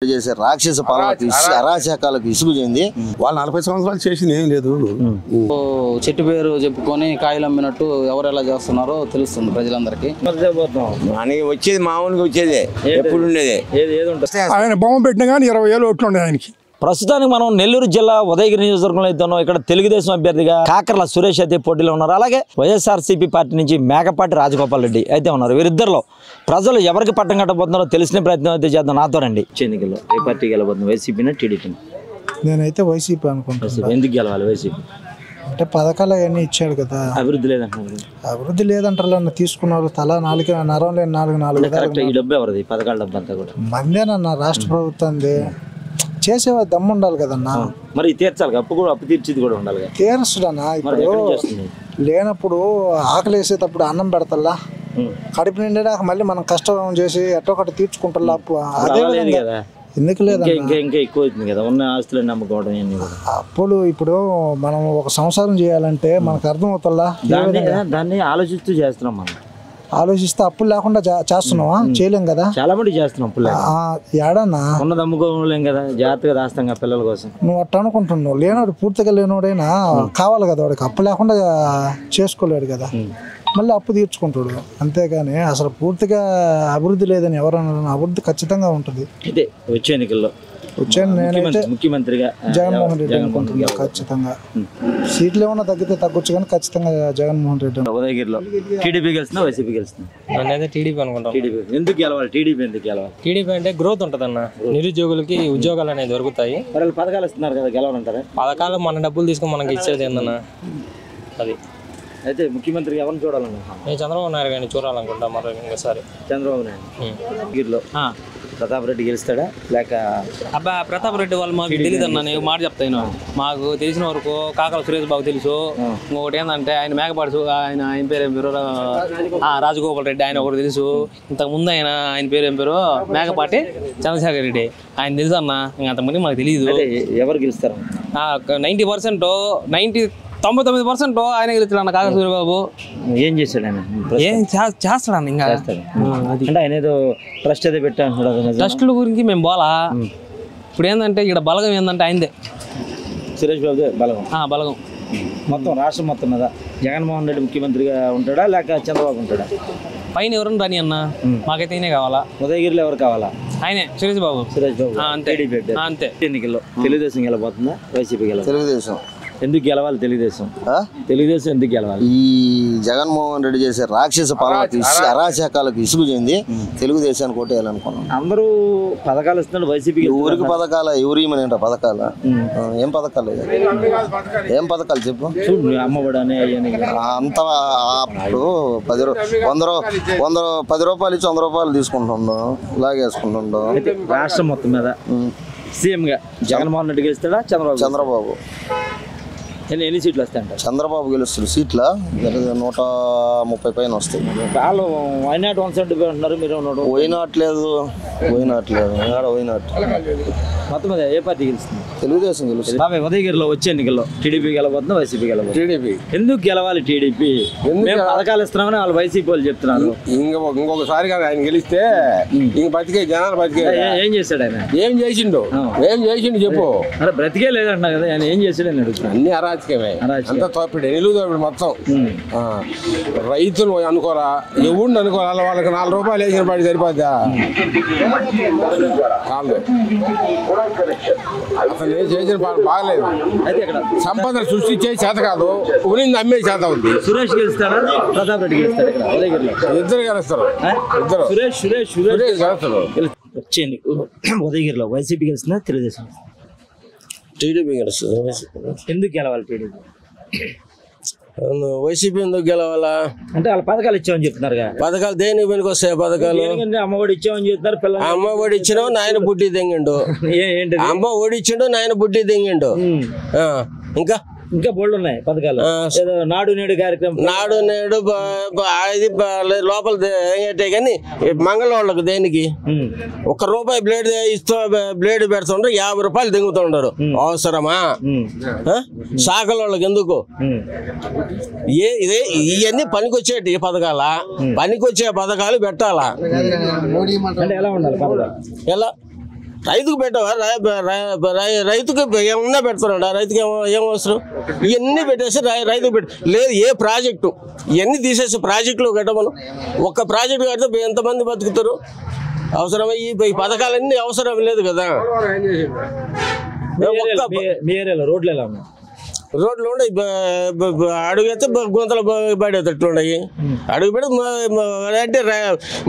చేసే రాక్షస పాలనకు అరాచకాలకు ఇసుగు చెంది వాళ్ళు 40 సంవత్సరాలు చేసింది ఏం లేదు. చెట్టు పేరు చెప్పుకొని కాయలు అమ్మినట్టు ఎవరు ఎలా చేస్తున్నారో తెలుస్తుంది ప్రజలందరికీ. మనకి వచ్చేది మామూలుగా వచ్చేదే ఎప్పుడు ఉండేది. ఆయన బొమ్మ పెట్టిన కానీ 20 ఏళ్ళు ఓట్లు ఉండే ఆయనకి. ప్రస్తుతానికి మనం నెల్లూరు జిల్లా ఉదయగిరి నియోజకవర్గంలో అయితే ఉన్నాం. ఇక్కడ తెలుగుదేశం అభ్యర్థిగా కాకర్ల సురేష్ అయితే పోటీలో ఉన్నారు. అలాగే వైఎస్ఆర్సీపీ పార్టీ నుంచి మేకపాటి రాజగోపాల్ రెడ్డి అయితే ఉన్నారు. వీరిద్దరిలో ప్రజలు ఎవరికి పట్టం కట్టబోతున్నారో తెలిసిన ప్రయత్నం అయితే చేద్దాం. నాతో రండి. ఎన్నికల్లో ఏ పార్టీ గెలబోతుంది, వైసీపీనా టీడీపీనా? నేనైతే వైసీపీ అనుకుంటున్నాను. ఎందుకు గెలవాలి వైసీపీ? అంటే పథకాలు అవన్నీ ఇచ్చాడు కదా. అభివృద్ధి లేదంటున్నారు. అభివృద్ధి లేదంటారు తీసుకున్నారు. తలా నరం లేని నాలుగు ఈ డబ్బు ఎవరిది? పథకాల డబ్బు అంతా కూడా మందేనన్న రాష్ట్ర ప్రభుత్వంది. చేసేవా దమ్ము ఉండాలి కదన్నా. మరి తీర్చాలి, అప్పు తీర్చిది కూడా ఉండాలి. తీర్చడన్నా ఇప్పుడు లేనప్పుడు ఆకలి వేసేటప్పుడు అన్నం పెడతల్లా, కడుపు నిండాక మళ్ళీ మనం కష్టం చేసి ఎట్టొకటి తీర్చుకుంటా అప్పు. అదే విధంగా ఎందుకు లేదా ఇంకా ఎక్కువ అవుతుంది కదా ఉన్న ఆస్తులను నమ్ముకోవడం. అప్పులు ఇప్పుడు మనం ఒక సంసారం చేయాలంటే మనకు అర్థం అవుతుందా? దాన్ని ఆలోచిస్తూ చేస్తున్నాం. మనం ఆలోచిస్తే అప్పులు లేకుండా చేస్తున్నావా? చేయలేం కదా. చాలా మంది చేస్తున్నాం. ఏడన్నా ఉన్నది అమ్ముకోలేం కదా, జాగ్రత్తగా రాస్తాం కదా పిల్లల కోసం. నువ్వు అట్ట అనుకుంటున్నావు. లేనోడు పూర్తిగా లేనోడైనా కావాలి కదా వాడికి. అప్పు లేకుండా చేసుకోలేడు కదా, మళ్ళీ అప్పు తీర్చుకుంటాడు. అంతేగాని అసలు పూర్తిగా అభివృద్ధి లేదని ఎవరన్నా, అభివృద్ధి ఖచ్చితంగా ఉంటుంది. ఇదే వచ్చే ఎన్నికల్లో నేనైతే ముఖ్యమంత్రిగా జగన్మోహన్ రెడ్డి అనుకుంటున్నా. ఖచ్చితంగా సీట్లు ఏమన్నా తగ్గితే తగ్గొచ్చు కానీ ఖచ్చితంగా జగన్మోహన్ రెడ్డి. ఉదయగిరిలో టీడీపీ గెలుస్తుందా వైసీపీ గెలుస్తుంది? నేనైతే టీడీపీ అనుకుంటాను. టీడీపీ ఎందుకు గెలవాలి? టీడీపీ ఎందుకు గెలవాలి? టీడీపీ అంటే గ్రోత్ ఉంటుంది అన్న, నిరుద్యోగులకి ఉద్యోగాలు అనేది దొరుకుతాయి. మరి పథకాలు ఇస్తున్నారు కదా, గెలవాలంటారా? పథకాలు మన డబ్బులు తీసుకొని మనకి ఇచ్చేది ఏందన్న అది. అయితే ముఖ్యమంత్రిగా ఎవరిని చూడాలనుకుంటున్నాను? నేను చంద్రబాబు నాయుడు గారిని చూడాలనుకుంటా మరి ఇంకోసారి. చంద్రబాబు నాయుడు గిరిలో ప్రతాప్ రెడ్డి గెలుస్తాడా లేక? అబ్బా ప్రతాప్ రెడ్డి వాళ్ళు మాకు తెలియదు అన్న. నేను మాట చెప్తాను, మాకు తెలిసిన వరకు కాకల సురేష్ బాబు తెలుసు. ఇంకొకటి ఏంటంటే ఆయన మేకపాటి ఆయన పేరు ఏం పేరు రాజగోపాల్ రెడ్డి, ఆయన ఒకటి తెలుసు. ఇంతకుముందు ఆయన పేరు ఏం పేరు మేకపాటి చంద్రశేఖర్ రెడ్డి, ఆయన తెలుసు అన్న. ఇంకా అంతమంది మాకు తెలియదు. ఎవరు గెలుస్తారు? 99% ఆయన గెలుస్తాడు అన్న కాకల సూర్యబాబు. ఏం చేస్తాడు ఆయన? ఏం చేస్తాడన్న ఇంకా అంటే ఆయన ఏదో ట్రస్ట్ అయితే పెట్టా అంటున్నాడు. ట్రస్టుల గురించి మేము పోలా. ఇప్పుడు ఏంటంటే ఇక్కడ బలగం ఏంటంటే ఆయనదే, సురేష్ బాబు బలగం. బలగం మొత్తం రాష్ట్రం మొత్తం మీద జగన్మోహన్ రెడ్డి ముఖ్యమంత్రిగా ఉంటాడా లేక చంద్రబాబు ఉంటాడా? పైన ఎవరన్నా రాని అన్న, మాకైతే ఈయనే కావాలా. ఉదయగిరిలో ఎవరు కావాలా? ఆయనే సురేష్ బాబు. అంతే అంతే. ఎన్నికల్లో తెలుగుదేశం గెలబోతుందా వైసీపీ గెలబోతుందా? తెలుగుదేశం. ఎందుకు గెలవాలి తెలుగుదేశం? తెలుగుదేశం ఎందుకు గెలవాలి? ఈ జగన్మోహన్ రెడ్డి చేసే రాక్షస పాలనకు అరాచకాలకు ఇసుగు చెంది తెలుగుదేశానికి ఓటేయాలనుకున్నాం. అందరూ పథకాలు ఇస్తున్నారు వైసీపీకి. ఊరికి పథకాల ఎవరు ఇమ్మనేంట పథకాల? ఏం పథకాలు? ఏం పథకాలు చెప్పు. అమ్మఒడి అని అంత ఇప్పుడు 10 రూపాయలు ఇచ్చి 100 రూపాయలు తీసుకుంటుండో లాగేసుకుంటుండో. రాష్ట్రం మొత్తం మీద సీఎం గా జగన్మోహన్ రెడ్డి గెలుస్తాడా చంద్రబాబు? ఎన్ని సీట్లు వస్తాయంట? చంద్రబాబు గెలుస్తారు. సీట్ల 130 పైన వస్తాయి. వాళ్ళు వైనాట్ 175 అంటున్నారు, మీరు పోయినట్లేదు. మొత్తం మీద ఏ పార్టీ గెలుస్తుంది? తెలుగుదేశం గెలుస్తుంది. బాబాయ్ ఉదయగిరిలో వచ్చే ఎన్నికల్లో టీడీపీ గెలబోతుందా వైసీపీ గెలబోతుందా? టీడీపీ. ఎందుకు గెలవాలి టీడీపీ? మేము పథకాలు ఇస్తున్నామని వాళ్ళు వైసీపీ వాళ్ళు చెప్తున్నారు. ఇంకొకసారి ఆయన గెలిస్తే ఇంక బతికే జనాలు బతికే. ఏం చేశాడు ఆయన? ఏం చేసిండు చెప్పు. అరే బ్రతికే లేదంటున్నా కదా, ఆయన ఏం చేశాడు అని అడుగుతున్నా. అన్ని అరాచకమే, అంతా తోపిడే, నిలువు తోపిడి మొత్తం. రైతులు అనుకోరా, ఎవరిని అనుకోరా, వాళ్ళకి 4 రూపాయలు వేసిన పడి సరిపోద్దా? అసలు ఏం చేసిన బాగలేదు. అయితే ఇక్కడ సంపద సృష్టించే చేత కాదు, ఉనింది అమ్మే చేత ఉంది. సురేష్ గెలుస్తాడా ప్రతాప్ రెడ్డి గెలుస్తాడు? ఇక్కడ ఉదయగిరిలో ఇద్దరు గెలుస్తారు. సురేష్ గెలుస్తారు. వచ్చేయండి. ఉదయగిరిలో వైసీపీ గెలుస్తుందా తెలుగుదేశం? టీడీపీ గెలుస్తుంది. ఎందుకు గెలవాలి టీడీపీ? వైసీపీ ఎందుకు గెలవాలా అంటే వాళ్ళు పథకాలు ఇచ్చామని చెప్తున్నారు. పథకాలు దేనికి పనికి వస్తాయి? పథకాలు అమ్మఒడి ఇచ్చామని చెప్తున్నారు. పిల్లలు అమ్మఒడి ఇచ్చినా నాయన బుడ్డి తెంగిండు. అమ్మ ఒడి ఇచ్చిండు, నాయన బుడ్డి తెంగిండు. ఇంకా బోల్డ్ ఉన్నాయి పథకాలు. నాడు నేడు కార్యక్రమం, నాడు నేడు అది లోపల కానీ మంగళవాళ్ళకు దేనికి ₹1 బ్లేడ్ బ్లేడ్ పెడుతుండ్రు, 50 రూపాయలు దిగుతుండరు. అవసరమా? శాఖలోళ్ళకి ఎందుకు? ఇవన్నీ పనికొచ్చేటి పథకాల, పనికొచ్చే పథకాలు పెట్టాలా? అంటే ఎలా ఉండాలి? ఎలా రైతుకు పెట్టవా రైతుకి ఏమన్నా పెడుతున్నాడా రైతుకి ఏం అవసరం ఇవన్నీ పెట్టేసి రైతుకు లేదు ఏ ప్రాజెక్టు ఇవన్నీ తీసేసి ప్రాజెక్టులు కట్టమను ఒక్క ప్రాజెక్టు కడితే ఎంతమంది బతుకుతారు అవసరమై ఈ పథకాలన్నీ అవసరం లేదు కదా రోడ్లు ఎలా ఉన్నాయి రోడ్లు ఉన్నాయి అడుగైతే గుంతలు పడేటట్లు ఉన్నాయి అడుగు పెడితే అంటే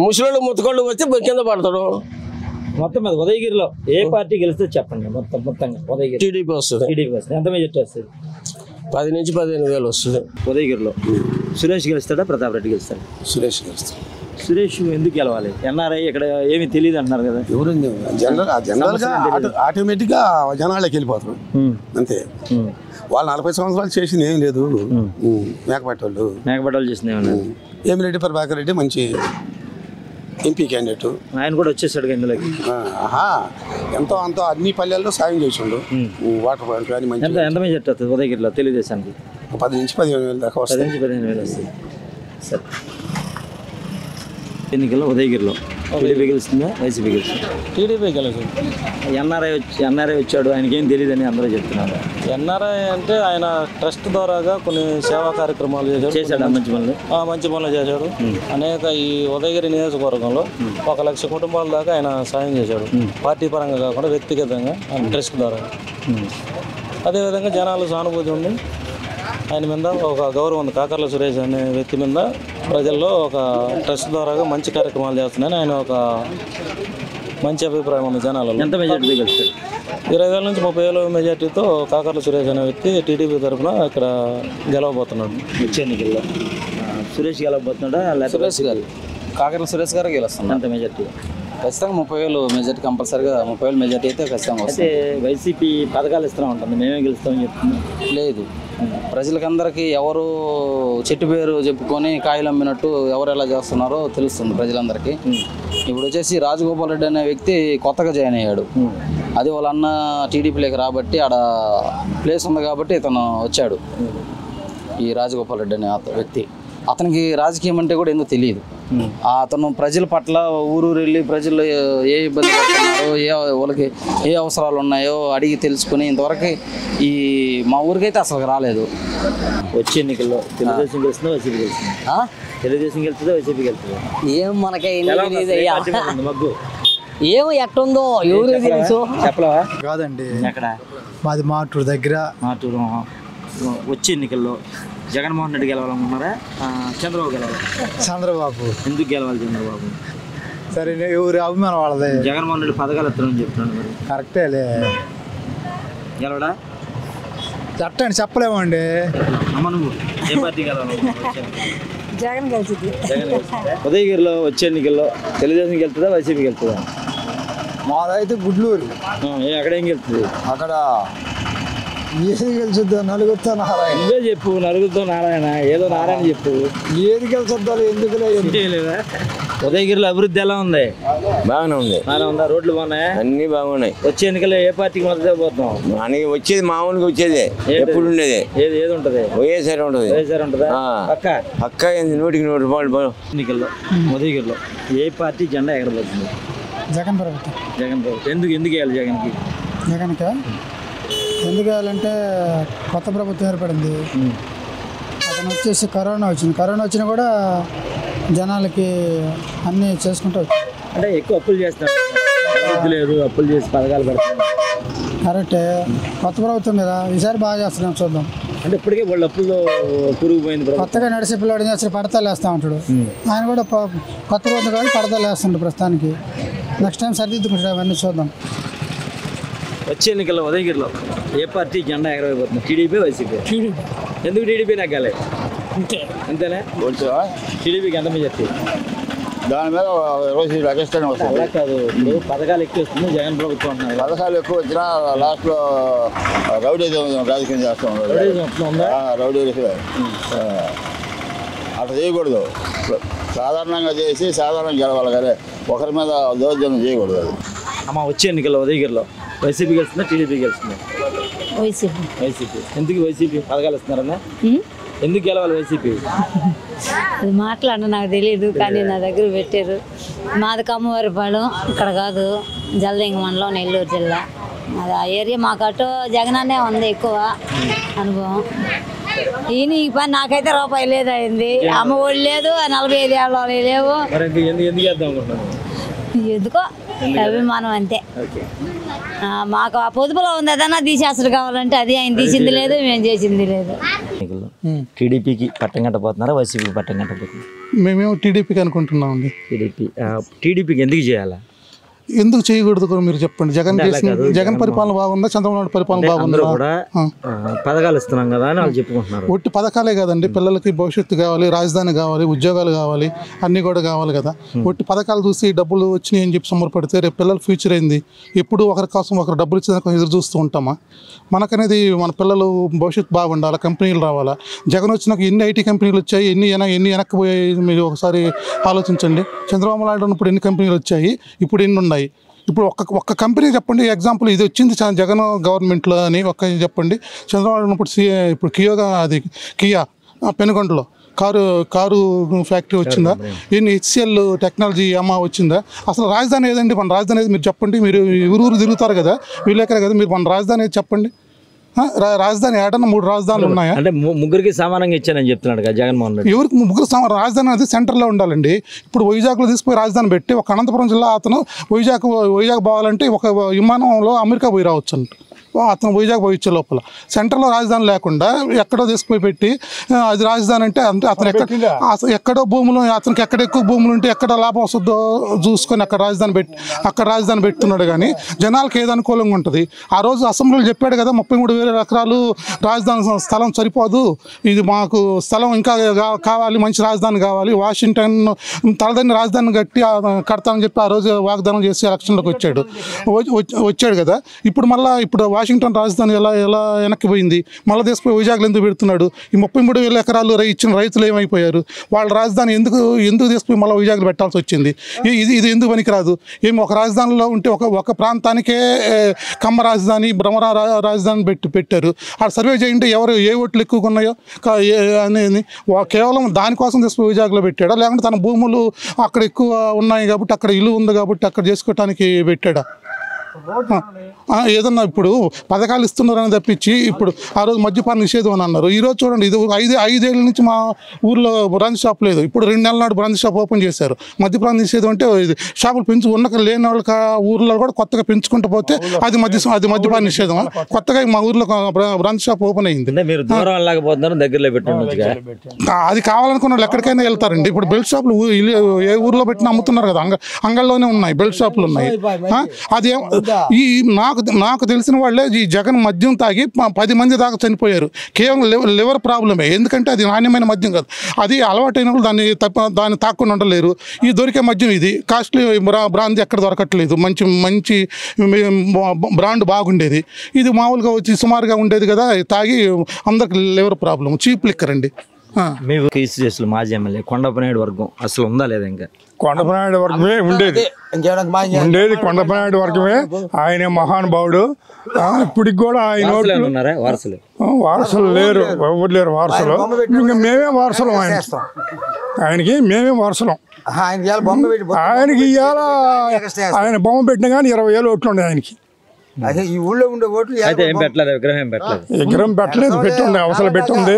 ముసలోళ్ళు ముత్తకోళ్ళు వచ్చి కింద పడతాడు మొత్తం మీద ఉదయగిరిలో ఏ పార్టీ గెలిస్తే చెప్పండి మొత్తంగా ఉదయగిరి టీడీపీ వస్తుంది ఎంత మెజార్టీ వస్తుంది 10 నుంచి 15,000 వస్తుంది ఉదయగిరిలో సురేష్ గెలుస్తాడా ప్రతాప్ రెడ్డి గెలుస్తాడు సురేష్ గెలుస్తాడు సురేష్ ఎందుకు గెలవాలి ఎన్ఆర్ఐ ఇక్కడ ఏమీ తెలియదు అంటున్నారు కదా ఎవరు జనరల్గా ఆటోమేటిక్గా జనాలకి వెళ్ళిపోతారు అంతే వాళ్ళు 40 సంవత్సరాలు చేసింది ఏం లేదు మేకపాటి వాళ్ళు చేసింది ఏమిరెడ్డి ప్రభాకర్ రెడ్డి మంచి ఎంపీ క్యాండిడేట్ ఆయన కూడా వచ్చేసాడు ఇందులోకి ఎంతో అంతో అన్ని పల్లెల్లో సాయం చేసిండు వాటర్ పాయింట్ కానీ మంచి ఎంత మెజార్టీ వస్తుంది ఉదయగిరిలో తెలుగుదేశానికి 10 నుంచి 15,000 దాకా వస్తుంది 10 నుంచి 15,000 వస్తుంది సరే ఎన్నికల్లో ఉదయగిరిలో టీడీపీ గెలుస్తుందా వైసీపీ గెలుస్తుందా టీడీపీ గెలుస్తుంది ఎన్ఆర్ఐ వచ్చాడు ఆయనకి ఏం తెలియదని అందరూ చెప్తున్నారు ఎన్ఆర్ఐ అంటే ఆయన ట్రస్ట్ ద్వారాగా కొన్ని సేవా కార్యక్రమాలు చేశాడు మంచి పనులు మంచి పనులు చేశాడు అనేక ఈ ఉదయగిరి నియోజకవర్గంలో 1,00,000 కుటుంబాల దాకా ఆయన సాయం చేశాడు పార్టీ పరంగా కాకుండా వ్యక్తిగతంగా ట్రస్ట్ ద్వారా అదేవిధంగా జనాలు సానుభూతి ఉంది ఆయన మీద ఒక గౌరవం ఉంది కాకర్ల సురేష్ అనే వ్యక్తి మీద ప్రజల్లో ఒక ట్రస్ట్ ద్వారాగా మంచి కార్యక్రమాలు చేస్తున్నాయని ఆయన ఒక మంచి అభిప్రాయం ఉంది జనాలలో ఎంత మెజార్టీ గెలుస్తాడు 20,000 నుంచి 30,000 మెజార్టీతో కాకర్ల సురేష్ అనే వ్యక్తి టీడీపీ తరఫున ఇక్కడ గెలవబోతున్నాడు వచ్చే ఎన్నికల్లో సురేష్ గెలవబోతున్నాడా సురేష్ గారు కాకర్ల సురేష్ గారు గెలుస్తున్నారు అంత మెజార్టీ ఖచ్చితంగా 30,000 మెజార్టీ కంపల్సరీగా 30,000 మెజార్టీ అయితే ఖచ్చితంగా వస్తుంది వైసీపీ పథకాలు ఇస్తూ ఉంటుంది మేమే గెలుస్తామని చెప్తున్నాం లేదు ప్రజలకందరికీ ఎవరు చెట్టు పేరు చెప్పుకొని కాయలు అమ్మినట్టు ఎవరు ఎలా చేస్తున్నారో తెలుస్తుంది ప్రజలందరికీ ఇప్పుడు వచ్చేసి రాజగోపాల్ రెడ్డి అనే వ్యక్తి కొత్తగా జాయిన్ అయ్యాడు అది వాళ్ళ అన్న టీడీపీలోకి రాబట్టి ఆడ ప్లేస్ ఉంది కాబట్టి ఇతను వచ్చాడు ఈ రాజగోపాల్ రెడ్డి అనే వ్యక్తి అతనికి రాజకీయం అంటే కూడా ఎందుకు తెలియదు అతను ప్రజల పట్ల ఊరు వెళ్ళి ప్రజలు ఏ ఇబ్బంది పడుతున్నారో వాళ్ళకి ఏ అవసరాలు ఉన్నాయో అడిగి తెలుసుకుని ఇంతవరకు ఈ మా ఊరికైతే అసలు రాలేదు వచ్చే ఎన్నికల్లో తెలుగుదేశం గెలుస్తుందా వైసీపీ గెలుస్తుందా తెలుగుదేశం గెలుస్తుందా వైసీపీ గెలుస్తుందా ఏం మనకే మగ్గు ఏమో ఎట్టుందో ఎవరు తెలుసు చెప్పలేవా కాదండి ఎక్కడ మాది మాటూరు దగ్గర మాటూరు వచ్చే ఎన్నికల్లో జగన్మోహన్ రెడ్డి గెలవాలనుకున్నారా చంద్రబాబు గెలవాలి చంద్రబాబు ఎందుకు గెలవాలి చంద్రబాబు సరే ఎవరి అభిమానం వాళ్ళది జగన్మోహన్ రెడ్డి పథకాలు ఎత్తారని చెప్తున్నాను మరి కరెక్టేలే గెలవడా చట్టండి చెప్పలేమండి అమ్మ నువ్వు ఏ పార్టీ గెలవాలనుకున్నావు జగన్ కలిసింది ఉదయగిరిలో వచ్చే ఎన్నికల్లో తెలుగుదేశం గెలుతుందా వైసీపీ గెలుతుందా మాదైతే గుడ్లూరు అక్కడ ఏం గెలుతుంది అక్కడ ఏది గెలిచిద్దా నలుగురితో నారాయణ నువ్వే చెప్పు నలుగురితో నారాయణ ఏదో నారాయణ చెప్పు ఏది గెలిచిద్దా ఎందుకులే లేదా ఉదయగిరిలో అభివృద్ధి ఎలా ఉంది బాగానే ఉంది బాగానే ఉందా రోడ్లు బాగున్నాయా అన్ని బాగున్నాయి వచ్చే ఎన్నికల్లో ఏ పార్టీకి మద్దతు పోతున్నాం మనకి వచ్చేది మామూలుగా వచ్చేది ఎప్పుడు ఉండేది ఏది ఉంటది వైఎస్ఆర్ ఉంటుంది వైఎస్ఆర్ ఉంటుందా పక్క పక్క 100% ఎన్నికల్లో ఉదయగిరిలో ఏ పార్టీ జెండా ఎగరబోతుంది జగన్ ప్రభుత్వం జగన్ ప్రభుత్వం ఎందుకు వేయాలి జగన్కి జగన్కా ఎందుకు వేయాలంటే కొత్త ప్రభుత్వం ఏర్పడింది అతను వచ్చేసి కరోనా వచ్చినా కూడా జనాలకి అన్నీ చేసుకుంటూ అంటే ఎక్కువ అప్పులు చేస్తున్నారు లేదు అప్పులు చేసి పథకాలు పెడతారు కరెక్టే కొత్త ప్రభుత్వం కదా ఈసారి బాగా చేస్తున్నాం చూద్దాం అంటే ఇప్పటికే వాళ్ళు అప్పుల్లో కూరుకుపోయింది కొత్తగా నడిచే పిల్లాడు చేస్తే పడతాలు వేస్తూ ఉంటాడు ఆయన కూడా కొత్త ప్రభుత్వం కాబట్టి పడతాలు వేస్తుంటాడు ప్రస్తుతానికి నెక్స్ట్ టైం సరిదిద్దుకుంటాడు అవన్నీ చూద్దాం వచ్చే ఎన్నికల్లో ఉదయగిరిలో ఏ పార్టీ జెండా ఎగరబోతుంది టీడీపీ వైసీపీ ఎందుకు టీడీపీ నెగ్గాలి అంతేనా టీడీపీకి ఎంత మెజార్టీ దాని మీద రోజు లగేస్తూనే వస్తుంది అలా కాదు ఇప్పుడు పథకాలు ఎక్కువ వస్తుంది జగన్ ప్రభుత్వం అంటున్నారు పథకాలు ఎక్కువ వచ్చినా లాస్ట్లో రౌడీజం రాజకీయం చేస్తాం రౌడీ అట్లా చేయకూడదు సాధారణంగా చేసి సాధారణంగా గెలవాలి కానీ ఒకరి మీద దౌర్జన్యం చేయకూడదు అది అమ్మ వచ్చే ఎన్నికల్లో ఉదయగిరిలో వైసీపీ గెలుస్తుందా టీడీపీ గెలుస్తుందా వైసీపీ వైసీపీ ఎందుకు వైసీపీ పథకాలు ఇస్తున్నారన్నా ఎందుకు గెలవాలి వైసీపీ? అది మాట్లాడ నాకు తెలియదు, కానీ నా దగ్గర పెట్టారు. మాది కమ్మవారిపాడు, ఇక్కడ కాదు, జలదింగ మండలం, నెల్లూరు జిల్లా. అది ఆ ఏరియా మాకు అటు జగనన్నే ఉంది ఎక్కువ అనుభవం. ఈయన ఈ పని నాకైతే రూపాయి లేదు అయింది, అమ్మ ఒడి లేదు, 45 ఏళ్ళు లేవు. ఎందుకో అభిమానం అంతే. మాకు ఆ పొదుపులో ఉంది, అదన్నా తీసేస్తారు కావాలంటే, అది ఆయన తీసింది లేదు, మేము చేసింది లేదు. టీడీపీకి పట్టం కట్టబోతున్నారా, వైసీపీకి పట్టం కట్టబోతున్నారు? మేమేమో టీడీపీకి అనుకుంటున్నాం అండి. టీడీపీకి ఎందుకు చేయాలా? ఎందుకు చేయకూడదు కూడా మీరు చెప్పండి. జగన్ పరిపాలన బాగుందా, చంద్రబాబు నాయుడు పరిపాలన బాగుందా? పథకాలు ఇస్తున్నాం కదా అని వాళ్ళు చెప్పుకుంటున్నారు. ఒట్టి పథకాలే కాదండి, పిల్లలకి భవిష్యత్తు కావాలి, రాజధాని కావాలి, ఉద్యోగాలు కావాలి, అన్నీ కూడా కావాలి కదా. ఒట్టి పథకాలు చూసి డబ్బులు వచ్చినాయి అని చెప్పి సంబరపడితే రేపు పిల్లల ఫ్యూచర్ అయింది. ఎప్పుడు ఒకరి కోసం ఒకరు డబ్బులు ఇచ్చేదాకా ఎదురు చూస్తూ ఉంటామా? మనకనేది మన పిల్లలు భవిష్యత్తు బాగుండాలి, కంపెనీలు రావాలా. జగన్ వచ్చినాక ఎన్ని ఐటీ కంపెనీలు వచ్చాయి, ఎన్ని వెనక్కి పోయాయి మీరు ఒకసారి ఆలోచించండి. చంద్రబాబు నాయుడు ఉన్నప్పుడు ఎన్ని కంపెనీలు వచ్చాయి, ఇప్పుడు ఎన్ని ఉన్నాయి? ఇప్పుడు ఒక్క కంపెనీ చెప్పండి, ఎగ్జాంపుల్ ఇది వచ్చింది జగన్ గవర్నమెంట్లో అని ఒక్క చెప్పండి. చంద్రబాబు ఉన్నప్పుడు ఇప్పుడు కియా పెనుగొండలో కారు ఫ్యాక్టరీ వచ్చిందా? ఎన్ని HCL టెక్నాలజీ వచ్చిందా? అసలు రాజధాని ఏదండి? మన రాజధాని ఏది మీరు చెప్పండి. మీరు ఊరు తిరుగుతారు కదా, వీళ్ళెక్కడే కదా, మీరు మన రాజధాని ఏది చెప్పండి. రాజధాని ఏడన్నా 3 రాజధానులు ఉన్నాయా? అంటే ముగ్గురికి సమానంగా ఇచ్చానని చెప్తున్నాడు కదా జగన్మోహన్ రెడ్డి. ఎవరికి ముగ్గురు రాజధాని అనేది సెంటర్లో ఉండాలండి. ఇప్పుడు వైజాగ్లో తీసుకుపోయి రాజధాని పెట్టి ఒక అనంతపురం జిల్లా అతను వైజాగ్ పోవాలంటే ఒక విమానంలో అమెరికా పోయి రావచ్చు అంట. అతను వైజాగ్ పోయించే లోపల సెంటర్లో రాజధాని లేకుండా ఎక్కడో తీసుకుపోయి పెట్టి అది రాజధాని అంటే అతను ఎక్కడో భూములు, అతనికి ఎక్కడ ఎక్కువ భూములు ఉంటే ఎక్కడ లాభం వస్తుందో చూసుకొని అక్కడ రాజధాని పెడుతున్నాడు. కానీ జనాలకు ఏది అనుకూలంగా ఉంటుంది. ఆ రోజు అసెంబ్లీలో చెప్పాడు కదా, 33,000 ఎకరాలు రాజధాని స్థలం సరిపోదు, ఇది మాకు స్థలం ఇంకా కావాలి, మంచి రాజధాని కావాలి, వాషింగ్టన్ తలదని రాజధాని కడతామని చెప్పి ఆ రోజు వాగ్దానం చేసి ఎలక్షన్లోకి వచ్చాడు కదా. ఇప్పుడు వాషింగ్టన్ రాజధాని ఎలా వెనక్కి పోయింది? మళ్ళీ తీసుకుపోయి వైజాగ్లో ఎందుకు పెడుతున్నాడు? ఈ 33,000 ఎకరాలు ఇచ్చిన రైతులు ఏమైపోయారు? వాళ్ళ రాజధాని ఎందుకు తీసుకుపోయి మళ్ళీ వైజాగ్లో పెట్టాల్సి వచ్చింది? ఇది ఎందుకు పనికిరాదు? ఒక రాజధానిలో ఉంటే ఒక ప్రాంతానికే కమ్మ రాజధాని, భ్రమర రాజధాని పెట్టారు. ఆ సర్వే చేయండి ఏ ఓట్లు ఎక్కువగా ఉన్నాయో అనేది కేవలం దానికోసం తీసుకుపోయి వైజాగ్లో పెట్టాడా, లేకుంటే తన భూములు అక్కడ ఎక్కువ ఉన్నాయి కాబట్టి, అక్కడ ఇల్లు ఉంది కాబట్టి అక్కడ చేసుకోవటానికి పెట్టాడా? ఏదన్నా ఇప్పుడు పథకాలు ఇస్తున్నారని తప్పించి ఇప్పుడు ఆ రోజు మద్యపాన నిషేధం అని అన్నారు. ఈరోజు చూడండి, ఇది 5 ఏళ్ళ నుంచి మా ఊర్లో బ్రాంచ్ షాప్ లేదు. ఇప్పుడు 2 నెలల నాడు బ్రాంచ్ షాప్ ఓపెన్ చేశారు. మద్యపాన నిషేధం అంటే షాపులు లేని వాళ్ళకి ఊర్లో కూడా కొత్తగా పెంచుకుంటూ పోతే అది మద్యపాన నిషేధం. కొత్తగా మా ఊర్లో బ్రాంచ్ షాప్ ఓపెన్ అయింది. అది కావాలనుకున్న వాళ్ళు ఎక్కడికైనా వెళ్తారండి. ఇప్పుడు బెల్ట్ షాపులు ఏ ఊర్లో పెట్టినా అమ్ముతున్నారు కదా, అంగళ్ళలోనే ఉన్నాయి, బెల్ట్ షాపులు ఉన్నాయి. అదేం నాకు తెలిసిన వాళ్ళే ఈ జగన్ మద్యం తాగి 10 మంది దాకా చనిపోయారు. కేవలం లివర్ ప్రాబ్లమే. ఎందుకంటే అది నాణ్యమైన మద్యం కాదు. అది అలవాటైన వాళ్ళు దాన్ని తాకుండా ఉండలేరు. ఈ దొరికే మద్యం ఇది కాస్ట్లీ బ్రాండ్ ఎక్కడ దొరకట్లేదు. మంచి బ్రాండ్ బాగుండేది. ఇది మామూలుగా వచ్చి సుమారుగా ఉండేది కదా, తాగి అందరికి లివర్ ప్రాబ్లం. చీప్ లిక్కర్ అండి. మాజీ ఎమ్మెల్యే కొండపనాయుడు వర్గం అసలు ఉందా లేదా? ఇంకా కొండపనాయుడు వర్గమే ఉండేది. కొండపనాయుడు వర్గమే. ఆయన మహానుభావుడు. ఇప్పటికి కూడా ఆయన వారసులు లేరు, ఎవరు లేరు వారసులు. ఇంకా మేమే వారసులం ఆయనకి మేమే వారసులం. ఆయనకి ఇవాళ ఆయన బొమ్మ పెట్టినా కానీ 20,000 ఓట్లు ఉన్నాయి ఆయనకి. ఈ ఊళ్ళో ఉండే ఓట్లు విగ్రహం పెట్టలేదు, పెట్టుండే అవసరం పెట్టుంది.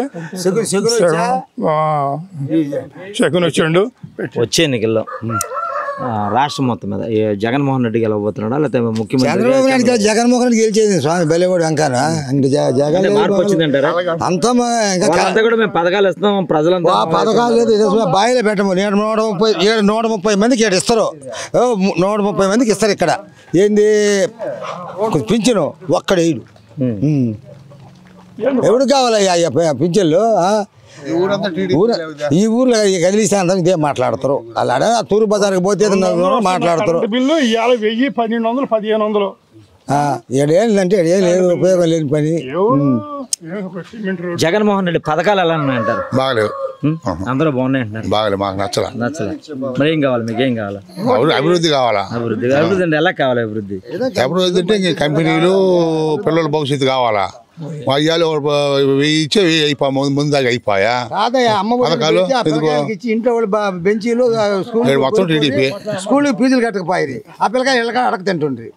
శకున్ వచ్చిండు. వచ్చే ఎన్నికల్లో రాష్ట్రం మొత్తం మీద జగన్మోహన్ రెడ్డి గెలవబోతున్నాడా, లేకపోతే ముఖ్యమంత్రి చంద్రబాబు నాయుడు జగన్మోహన్ రెడ్డి గెలిచేది స్వామి బెల్లగోడు వెంకన్న. జగన్ మార్పు వచ్చిందంటారా? అంతా కూడా మేము పథకాలు ఇస్తాం, ప్రజలంతా పథకాలు లేదు, బాయిలో పెట్టము. 130 మందికి ఇస్తారు, 130 మందికి ఇస్తారు. ఇక్కడ ఏంది పింఛను ఒక్కడేడు ఎవడు కావాలయ్యా పింఛన్లు? ఈ ఊర్లో కదిలిస్తే అంతా ఇదే మాట్లాడతారు. అలా తూర్పు బజార్కి పోతే మాట్లాడతారు. బిల్లు 1000, 1200, 1500. 7 ఏళ్ళు అంటే 7 ఏళ్ళు లేదు, ఉపయోగం లేని పని. జగన్మోహన్ రెడ్డి పథకాలు ఎలా ఉన్నాయంటారు? బాగలేవు. అందరూ బాగున్నాయి అంటున్నారు. బాగలేదు, మాకు నచ్చలే. మరి ఏం కావాలి? మీకు ఏం కావాలా? అభివృద్ధి కావాలా? అభివృద్ధి అంటే ఎలా కావాలి? అభివృద్ధి అంటే కంపెనీలు, పిల్లల భవిష్యత్తు కావాలా. అయ్యాలు ఇచ్చే ముందాగా అయిపోయా కాదయ్యా అమ్మ పథకాలు ఇచ్చి ఇంట్లో వాళ్ళు బెంచీలు మొత్తం టీడీపీ స్కూల్ ఫీజులు కట్టకపోయి ఆ పిల్లకాయ ఇళ్ళగా అడగ తింటుండ్రి